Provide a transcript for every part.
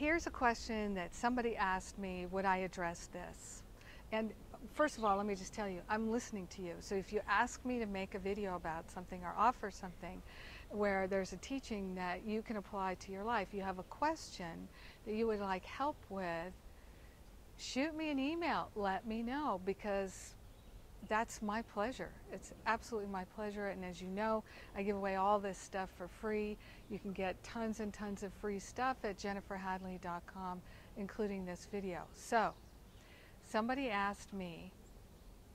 here's a question that somebody asked me, would I address this? And first of all, let me just tell you, I'm listening to you. So if you ask me to make a video about something or offer something where there's a teaching that you can apply to your life, you have a question that you would like help with, shoot me an email, let me know, because that's my pleasure. It's absolutely my pleasure. And as you know, I give away all this stuff for free. You can get tons and tons of free stuff at jenniferhadley.com, including this video. So somebody asked me,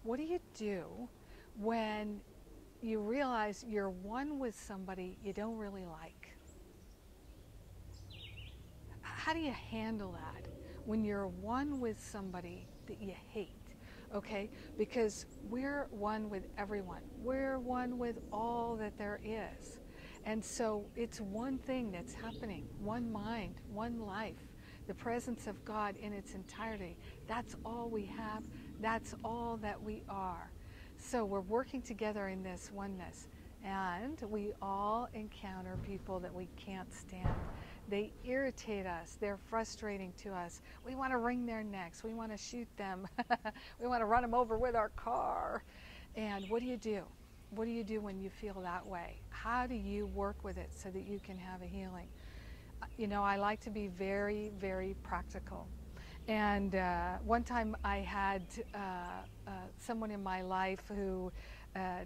what do you do when you realize you're one with somebody you don't really like? How do you handle that when you're one with somebody that you hate? Okay, because we're one with everyone. We're one with all that there is. And so it's one thing that's happening, one mind, one life, the presence of God in its entirety. That's all we have. That's all that we are. So we're working together in this oneness. And we all encounter people that we can't stand. They irritate us. They're frustrating to us. We want to wring their necks. We want to shoot them. We want to run them over with our car. And what do you do? What do you do when you feel that way? How do you work with it so that you can have a healing? You know, I like to be very, very practical. And one time I had someone in my life who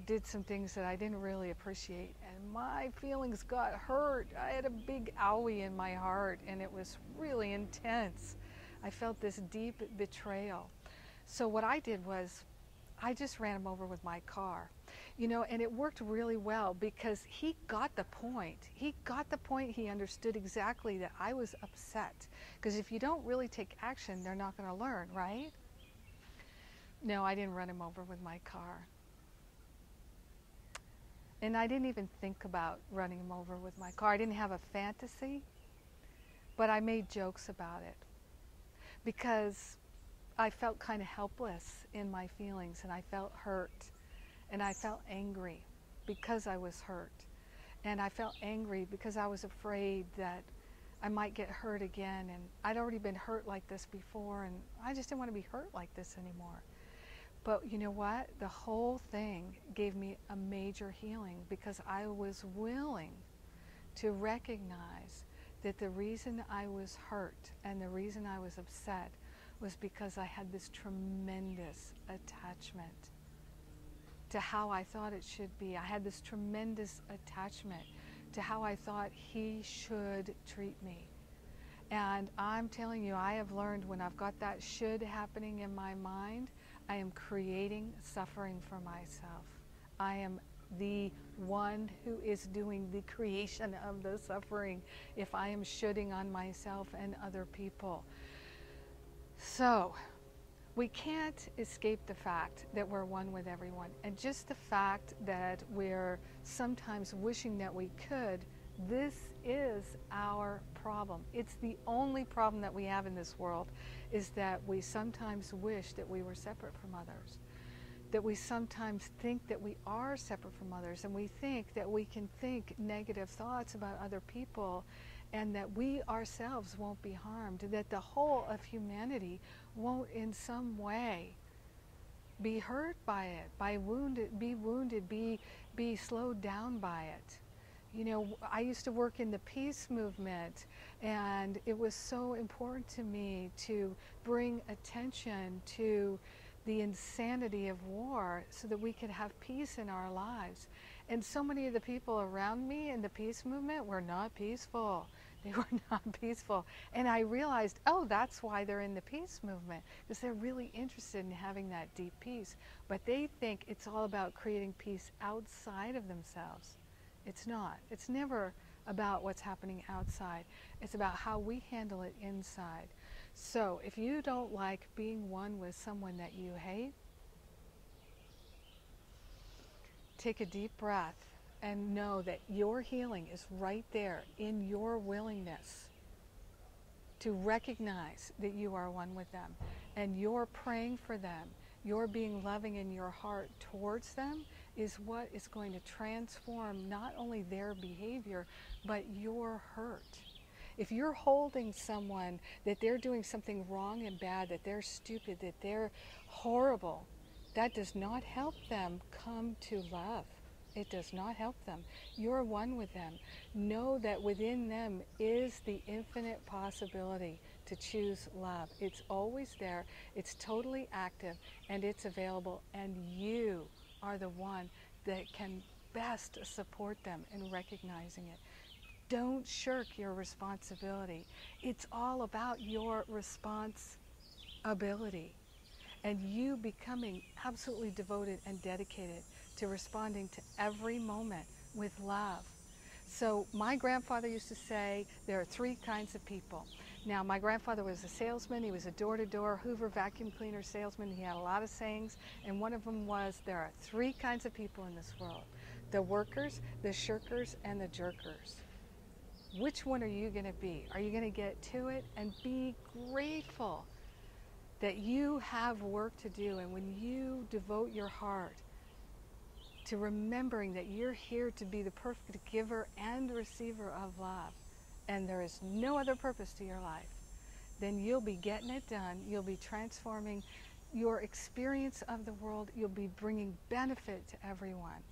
did some things that I didn't really appreciate, and my feelings got hurt. I had a big owie in my heart, and it was really intense. I felt this deep betrayal. So what I did was I just ran him over with my car, you know, and it worked really well because he got the point. He got the point. He understood exactly that I was upset, because if you don't really take action, they're not going to learn, right? No, I didn't run him over with my car. And I didn't even think about running him over with my car. I didn't have a fantasy, but I made jokes about it because I felt kind of helpless in my feelings, and I felt hurt, and I felt angry because I was hurt. And I felt angry because I was afraid that I might get hurt again, and I'd already been hurt like this before, and I just didn't want to be hurt like this anymore. But you know what? The whole thing gave me a major healing because I was willing to recognize that the reason I was hurt and the reason I was upset was because I had this tremendous attachment to how I thought it should be. I had this tremendous attachment to how I thought he should treat me. And I'm telling you, I have learned when I've got that should happening in my mind, I am creating suffering for myself. I am the one who is doing the creation of the suffering if I am shoulding on myself and other people. So we can't escape the fact that we're one with everyone. And just the fact that we're sometimes wishing that we could, this is our problem. It's the only problem that we have in this world, is that we sometimes wish that we were separate from others, that we sometimes think that we are separate from others, and we think that we can think negative thoughts about other people and that we ourselves won't be harmed, that the whole of humanity won't in some way be hurt by it, be wounded, be slowed down by it. You know, I used to work in the peace movement, and it was so important to me to bring attention to the insanity of war so that we could have peace in our lives. And so many of the people around me in the peace movement were not peaceful. They were not peaceful. And I realized, oh, that's why they're in the peace movement, because they're really interested in having that deep peace. But they think it's all about creating peace outside of themselves. It's not. It's never about what's happening outside. It's about how we handle it inside. So if you don't like being one with someone that you hate, take a deep breath and know that your healing is right there in your willingness to recognize that you are one with them, and you're praying for them. You're being loving in your heart towards them is what is going to transform not only their behavior, but your hurt. If you're holding someone that they're doing something wrong and bad, that they're stupid, that they're horrible, that does not help them come to love. It does not help them. You're one with them. Know that within them is the infinite possibility to choose love. It's always there. It's totally active, and it's available, and you are the one that can best support them in recognizing it. Don't shirk your responsibility. It's all about your responsibility and you becoming absolutely devoted and dedicated to responding to every moment with love. So my grandfather used to say there are three kinds of people. Now, my grandfather was a salesman. He was a door-to-door Hoover vacuum cleaner salesman. He had a lot of sayings, and one of them was there are three kinds of people in this world: the workers, the shirkers, and the jerkers. Which one are you going to be? Are you going to get to it? And be grateful that you have work to do. And when you devote your heart to remembering that you're here to be the perfect giver and receiver of love, and there is no other purpose to your life, then you'll be getting it done. You'll be transforming your experience of the world. You'll be bringing benefit to everyone.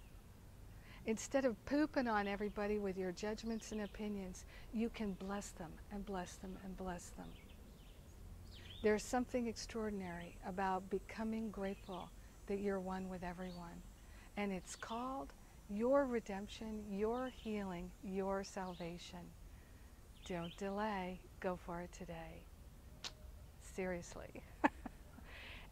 Instead of pooping on everybody with your judgments and opinions, you can bless them and bless them and bless them. There's something extraordinary about becoming grateful that you're one with everyone. And it's called your redemption, your healing, your salvation. Don't delay. Go for it today. Seriously.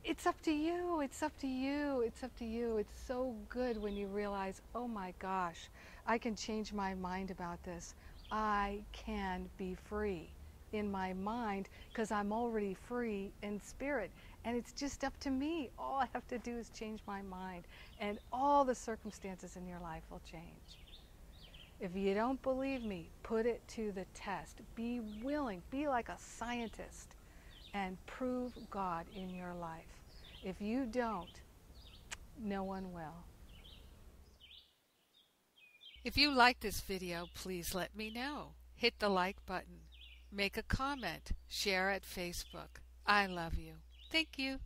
It's up to you. It's up to you. It's up to you. It's so good when you realize, oh my gosh, I can change my mind about this. I can be free in my mind because I'm already free in spirit. And it's just up to me. All I have to do is change my mind, and all the circumstances in your life will change. If you don't believe me, put it to the test. Be willing. Be like a scientist and prove God in your life. If you don't, no one will. If you like this video, please let me know. Hit the like button. Make a comment. Share at Facebook. I love you. Thank you.